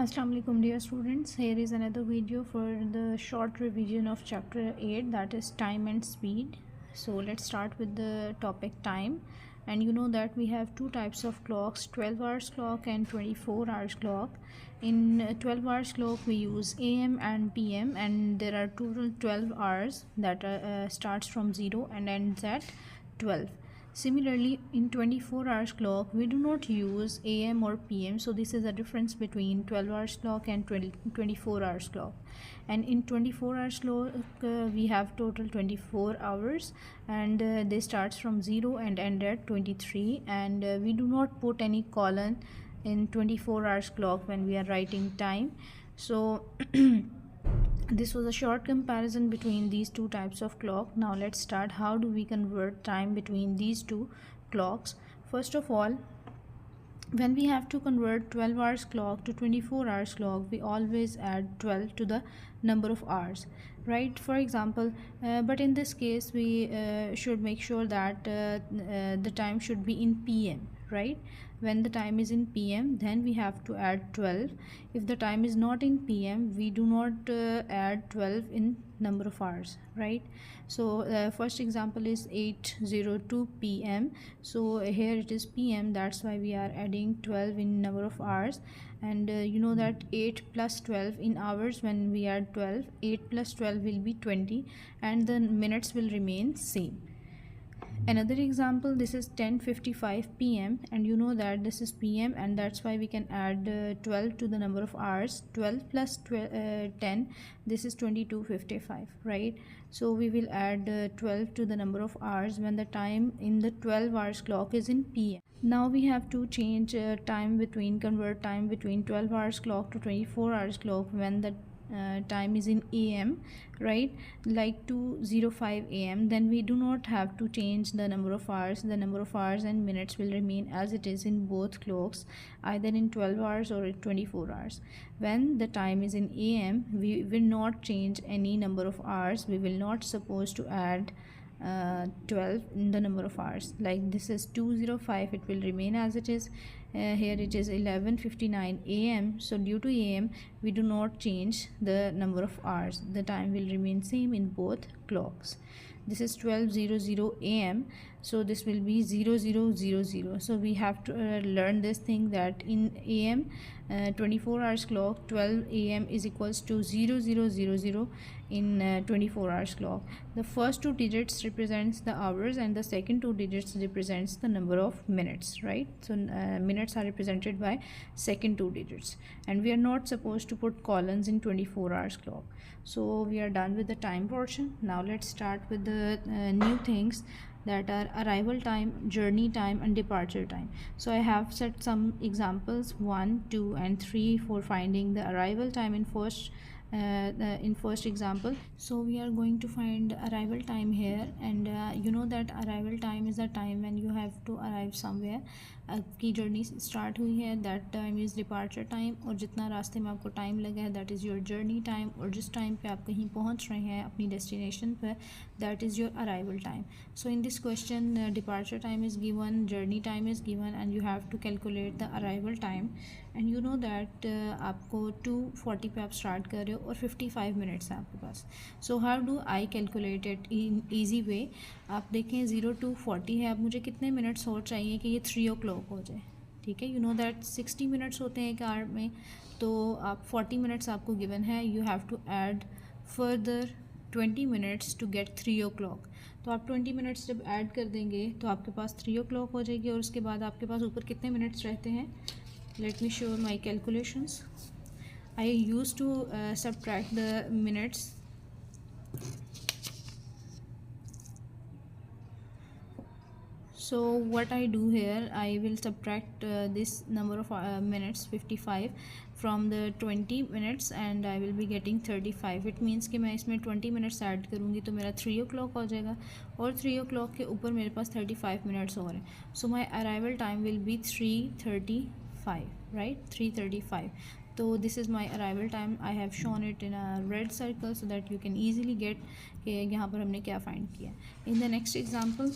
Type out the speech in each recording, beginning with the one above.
Assalamu alaikum dear students. Here is another video for the short revision of chapter 8, that is time and speed. So let's start with the topic time. And you know that we have two types of clocks, 12 hours clock and 24 hours clock. In 12 hours clock we use AM and PM, and there are total 12 hours that starts from 0 and ends at 12. Similarly, in 24 hours clock we do not use AM or PM, so this is a difference between 12 hours clock and 24 hours clock. And in 24 hours clock we have total 24 hours, and they starts from 0 and end at 23, and we do not put any colon in 24 hours clock when we are writing time. So this was a short comparison between these two types of clock. Now let's start. How do we convert time between these two clocks? First of all, when we have to convert 12 hours clock to 24 hours clock, we always add 12 to the number of hours, right? For example, but in this case we should make sure that the time should be in PM, right? When the time is in PM, then we have to add 12. If the time is not in PM, we do not add 12 in number of hours, right? So first example is 8:02 PM. So here it is PM, that's why we are adding 12 in number of hours. And you know that 8 plus 12 in hours, when we add 12, 8 plus 12 will be 20, and the minutes will remain same. Another example, this is 10:55 PM, and you know that this is PM, and that's why we can add 12 to the number of hours. 12 plus 10, this is 22:55, right? So we will add 12 to the number of hours when the time in the 12 hours clock is in PM. Now we have to change convert time between 12 hours clock to 24 hours clock when the time is in AM, right? Like 2:05 AM, then we do not have to change the number of hours. The number of hours and minutes will remain as it is in both clocks, either in 12 hours or in 24 hours. When the time is in AM, we will not change any number of hours. We will not supposed to add 12 in the number of hours. Like this is 2:05, it will remain as it is. Here it is 11:59 AM, so due to AM we do not change the number of hours. The time will remain same in both clocks. This is 12:00 AM, so this will be 00:00. So we have to learn this thing that in AM 24 hours clock, 12 AM is equals to 00:00 in 24 hours clock. The first two digits represents the hours, and the second two digits represents the number of minutes, right? So minutes are represented by second two digits, and we are not supposed to put colons in 24 hours clock. So we are done with the time portion. Now let's start with the new things, that are arrival time, journey time, and departure time. So I have set some examples 1, 2 and 3 for finding the arrival time in first example. So we are going to find arrival time here, and you know that arrival time is the time when you have to arrive somewhere. आपकी journey start हुई है, that time is departure time, और जितना रास्ते में आपको time लगा है that is your journey time, और जिस टाइम पे आप कहीं पहुंच रहे हैं अपनी डेस्टिनेशन पर, that is your arrival time. So in this question departure time is given, journey time is given, and you have to calculate the arrival time. And you know that आपको 2:40 पे आप स्टार्ट कर रहे हो और 55 minutes है आपके पास. So how do I calculate it in easy way? आप देखें 0 to 40 है, अब मुझे कितने मिनट्स और चाहिए कि ये 3 o'clock हो जाए, ठीक है? यू नो दैट 60 मिनट्स होते हैं एक आवर में, तो आप 40 मिनट्स आपको गिवन है. You have to add further 20 minutes to get 3 o'clock. तो आप 20 मिनट्स जब ऐड कर देंगे तो आपके पास 3 o'clock हो जाएगी, और उसके बाद आपके पास ऊपर कितने मिनट्स रहते हैं? Let me show my calculations. I used to subtract the minutes. So what I do here, I will subtract this number of minutes 55 from the 20 minutes, and I will be getting 35. It means कि मैं इसमें 20 minutes add करूँगी तो मेरा 3 o'clock हो जाएगा, और 3 o'clock के ऊपर मेरे पास 35 minutes और हैं. So my arrival time will be 3:35, right? 3:35. So this is my arrival time. I have shown it in a red circle so that you can easily get कि यहाँ पर हमने क्या find किया. In the next example,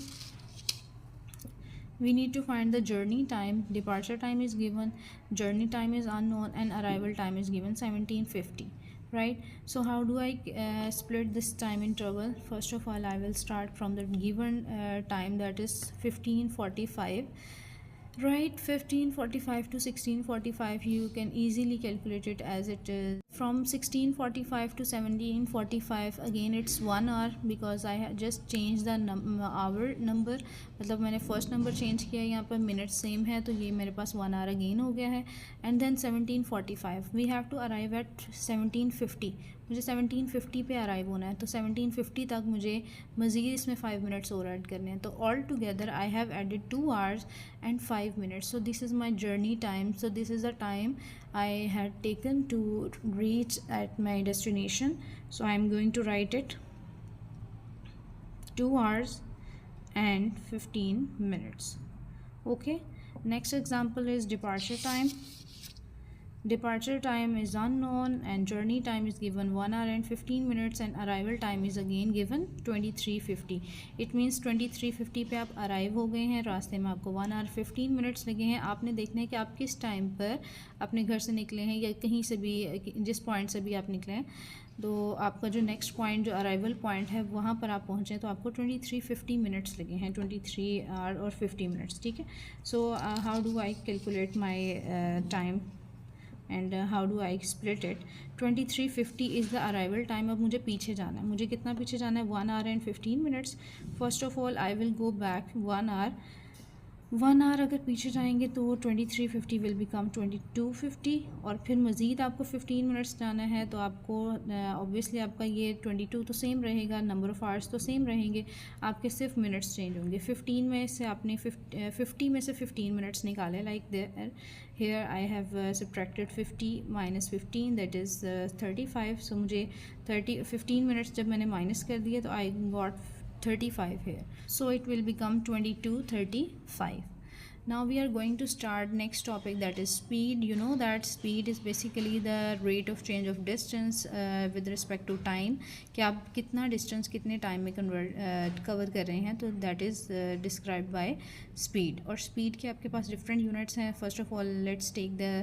We need to find the journey time. Departure time is given, journey time is unknown, and arrival time is given 1750, right? So how do I split this time interval? First of all, I will start from the given time, that is 1545, right? 1545 to 1645, you can easily calculate it as it is. From 1645 to 1745, again it's 1 hour, because I have just changed the hour number, मतलब मैंने first number change किया, यहाँ पर minute same है तो ये मेरे पास 1 our again हो गया है. And then 1745 we have to arrive at 1750, मुझे 1750 पे अराइव होना है, तो 1750 तक मुझे मज़ीद इसमें 5 मिनट्स और ऐड करने हैं. तो all together I have added 2 hours and 5 minutes. So this is my journey time. So this is the time I had taken to reach at my destination. So I am going to write it 2 hours and 15 minutes. Okay, next example is departure time. Departure time is unknown and journey time is given 1 hour and 15 minutes and arrival time is again given 2350. It means 2350 पे आप arrive हो गए हैं, रास्ते में आपको 1 hour 15 minutes लगे हैं. आपने देखना है कि आप किस टाइम पर अपने घर से निकले हैं या कहीं से भी, जिस पॉइंट से भी आप निकले हैं, तो आपका जो नेक्स्ट पॉइंट, जो अराइवल पॉइंट है, वहाँ पर आप पहुँचे तो आपको 2350 मिनट्स लगे हैं, 23 आवर और 50 मिनट्स. ठीक है. सो how do I calculate my time and how do I split it? 2350 is the arrival time. अब मुझे पीछे जाना है, मुझे कितना पीछे जाना है? 1 hour and 15 minutes. First of all I will go back 1 hour. 1 hour अगर पीछे जाएंगे तो 2350 विल बिकम 2250, और फिर मज़ीद आपको 15 मिनट्स जाना है तो आपको ऑब्वियसली आपका ये 22 तो सेम रहेगा, नंबर ऑफ़ आवर्स तो सेम रहेंगे, आपके सिर्फ मिनट्स चेंज होंगे. 15 में से आपने 50 में से 15 मिनट्स निकाले, like there here I have subtracted 50 minus 15, that is 35. so मुझे 15 मिनट्स जब मैंने माइनस कर दिए तो I got 35 here, so it will become 2235. Now we are going to start next topic, that is speed. You know that speed is basically the rate of change of distance with respect to time, कि आप कितना distance कितने time में cover कर रहे हैं, तो that is described by speed. और speed के आपके पास different units हैं. First of all, let's take the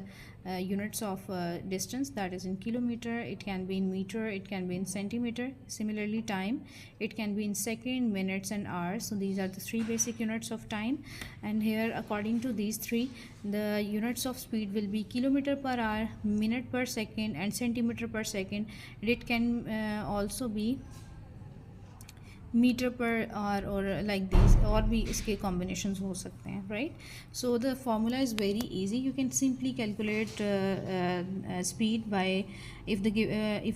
units of distance, that is in kilometer, it can be in meter, it can be in centimeter. Similarly time, it can be in second, minutes and hours. So these are the 3 basic units of time, and here according to these 3, the units of speed will be kilometer per hour, minute per second and centimeter per second. It can also be metre per hour और like this, और भी इसके combinations हो सकते हैं, right? So the formula is very easy. You can simply calculate speed by if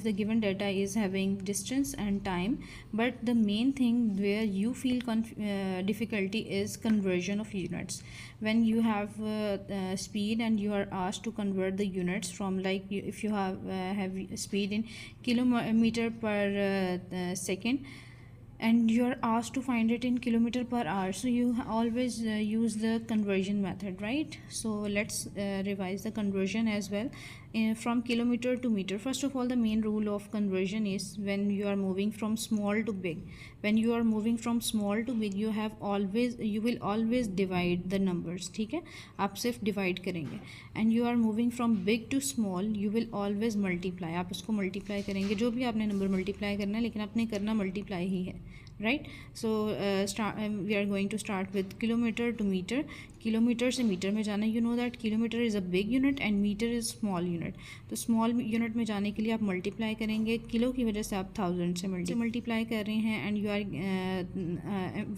the given data is having distance and time, but the main thing where you feel difficulty is conversion of units. When you have speed and you are asked to convert the units from, like if you have speed in kilometer per second and you are asked to find it in kilometer per hour, so you always use the conversion method, right? So let's revise the conversion as well. From kilometer to meter, first of all, the main rule of conversion is when you are moving from small to big. When you are moving from small to big, you will always divide the numbers. ठीक है, आप सिर्फ divide करेंगे. And you are moving from big to small, you will always multiply. आप उसको multiply करेंगे, जो भी आपने नंबर मल्टीप्लाई करना है, लेकिन आपने करना मल्टीप्लाई ही है, right? So we are going to start with kilometre to metre. Kilometre से मीटर में जाना. You know that kilometre is a big unit and metre is small unit. तो स्मॉल यूनिट में जाने के लिए आप मल्टीप्लाई करेंगे, किलो की वजह से आप 1000 से मल्टीप्लाई कर रहे हैं. And you are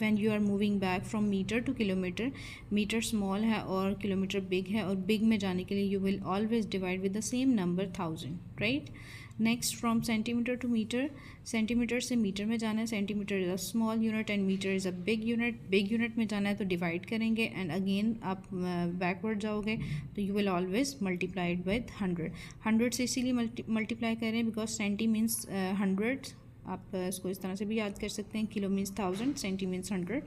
when you are moving back from metre to kilometre, metre small है और किलोमीटर बिग है, और बिग में जाने के लिए you will always divide with the same number 1000, right? Next from centimetre to metre, centimetre से metre में जाना है. Centimetre is a small unit and metre is a big unit. Big unit में जाना है तो डिवाइड करेंगे, एंड अगेन आप बैकवर्ड जाओगे तो you will always multiplied with 100. 100 से इसीलिए मल्टीप्लाई कर रहे हैं बिकॉज सेंटी मीन्स 100. आप इसको इस तरह से भी याद कर सकते हैं. Kilo means 1000, centi means 100.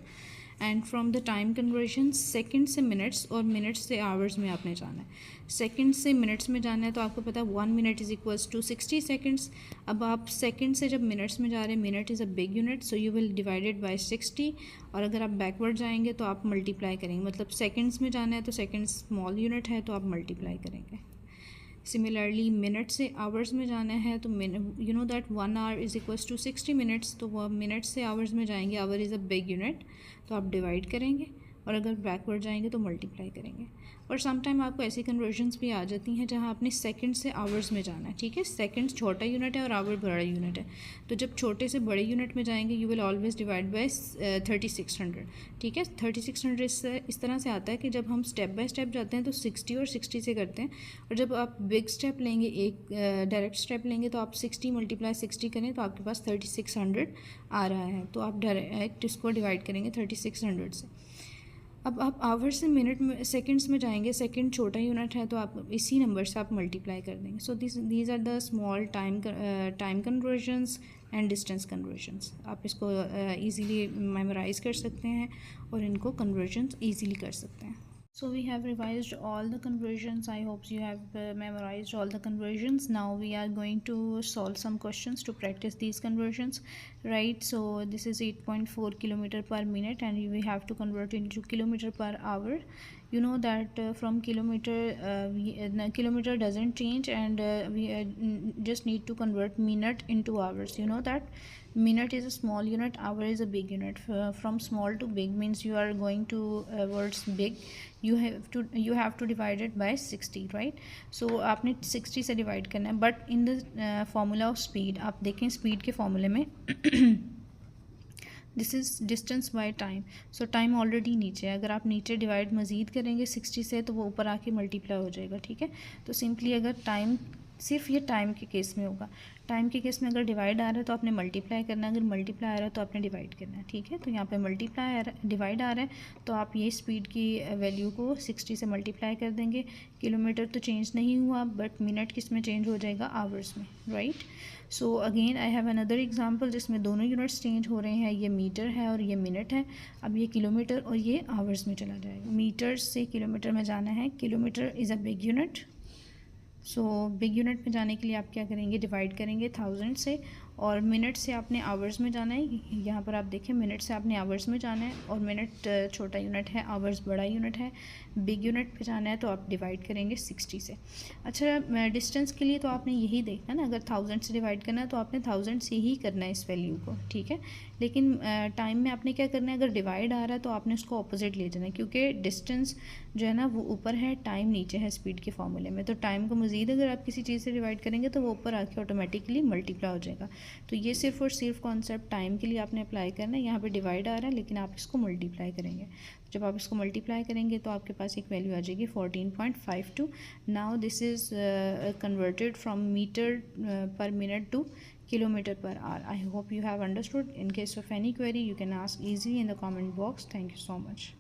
And from the time conversion second से मिनट्स और मिनट्स से आवर्स में आपने जाना है। सेकंड से मिनट्स में जाना है तो आपको पता है 1 minute is equals to 60 seconds. अब आप सेकंड से जब मिनट्स में जा रहे हैं, minute is a big unit, so you will divided by 60। और अगर आप बैकवर्ड जाएंगे तो आप मल्टीप्लाई करेंगे, मतलब सेकंड्स में जाना है तो सेकंड स्मॉल यूनिट है तो आप मल्टीप्लाई करेंगे। सिमिलरली मिनट से आवर्स में जाना है तो you know that 1 hour is equals to 60 minutes, तो वो मिनट से आवर्स में जाएंगे, hour is a big unit, तो आप डिवाइड करेंगे। और अगर बैकवर्ड जाएंगे तो मल्टीप्लाई करेंगे। और समटाइम आपको ऐसी कन्वर्जन्स भी आ जाती हैं जहाँ आपने सेकंड से आवर्स में जाना है, ठीक है। सेकंड छोटा यूनिट है और आवर बड़ा यूनिट है, तो जब छोटे से बड़े यूनिट में जाएंगे you will always divide by 3600, ठीक है। 3600 इस तरह से आता है कि जब हम स्टेप बाय स्टेप जाते हैं तो 60 और 60 से करते हैं, और जब आप बिग स्टेप लेंगे, एक डायरेक्ट स्टेप लेंगे, तो आप 60 × 60 करें तो आपके पास 3600 आ रहा है, तो आप डायरेक्ट इसको डिवाइड करेंगे 3600 से। अब आप आवर्स से मिनट में सेकंड्स में जाएंगे, सेकंड छोटा यूनिट है तो आप इसी नंबर से आप मल्टीप्लाई कर देंगे। So these are the small time conversions and distance conversions. आप इसको ईज़िली मेमोराइज़ कर सकते हैं और इनको कन्वर्जन्स ईज़िली कर सकते हैं। So we have revised all the conversions. I hope you have memorized all the conversions. Now we are going to solve some questions to practice these conversions, right? So this is 8.4 kilometer per minute and we have to convert into kilometer per hour. You know that from kilometer, kilometer doesn't change, and we just need to convert minute into hours. You know that minute is a small unit, hour is a big unit. From small to big means you are going to words big, you have to divide it by 60, right? So आपने 60 से divide करना है, but in the formula of speed आप देखें, speed के फॉर्मूले में this is distance by time. So time already नीचे है, अगर आप नीचे डिवाइड मज़ीद करेंगे 60 से तो वो ऊपर आके मल्टीप्लाई हो जाएगा, ठीक है। तो सिंपली अगर टाइम, सिर्फ ये टाइम के केस में होगा, टाइम के केस में अगर डिवाइड आ रहा है तो आपने मल्टीप्लाई करना है, अगर मल्टीप्लाई आ रहा है तो आपने डिवाइड करना है, ठीक है। तो यहाँ पे मल्टीप्लाई आ रहा है, डिवाइड आ रहा है, तो आप ये स्पीड की वैल्यू को 60 से मल्टीप्लाई कर देंगे। किलोमीटर तो चेंज नहीं हुआ, बट मिनट किस में चेंज हो जाएगा, आवर्स में, right. So again I have another example जिसमें दोनों यूनिट्स चेंज हो रहे हैं, ये मीटर है और ये मिनट है। अब ये किलोमीटर और ये आवर्स में चला जाएगा। मीटर से किलोमीटर में जाना है, kilometre is a big unit, so big unit में जाने के लिए आप क्या करेंगे, डिवाइड करेंगे 1000 से, और मिनट से आपने आवर्स में जाना है। यहाँ पर आप देखें, मिनट से आपने आवर्स में जाना है, और मिनट छोटा यूनिट है, आवर्स बड़ा यूनिट है। बिग यूनिट पे जाना है तो आप डिवाइड करेंगे 60 से। अच्छा, डिस्टेंस के लिए तो आपने यही देखना ना, अगर 1000 से डिवाइड करना है तो आपने 1000 से ही करना है इस वैल्यू को, ठीक है। लेकिन टाइम में आपने क्या करना है, अगर डिवाइड आ रहा है तो आपने उसको ऑपोजिट ले जाना है, क्योंकि डिस्टेंस जो है ना वो ऊपर है, टाइम नीचे है स्पीड के फॉर्मूले में। तो टाइम को मज़ीद अगर आप किसी चीज़ से डिवाइड करेंगे तो वो ऊपर आके ऑटोमेटिकली मल्टीप्लाई हो जाएगा। तो ये सिर्फ और सिर्फ कॉन्सेप्ट टाइम के लिए आपने अप्लाई करना है। यहाँ पे डिवाइड आ रहा है लेकिन आप इसको मल्टीप्लाई करेंगे। जब आप इसको मल्टीप्लाई करेंगे तो आपके पास एक वैल्यू आ जाएगी 14.52। Now this is converted from metre per minute to kilometer per hour. I hope you have understood. In case of any query you can ask easily in the comment box. Thank you so much.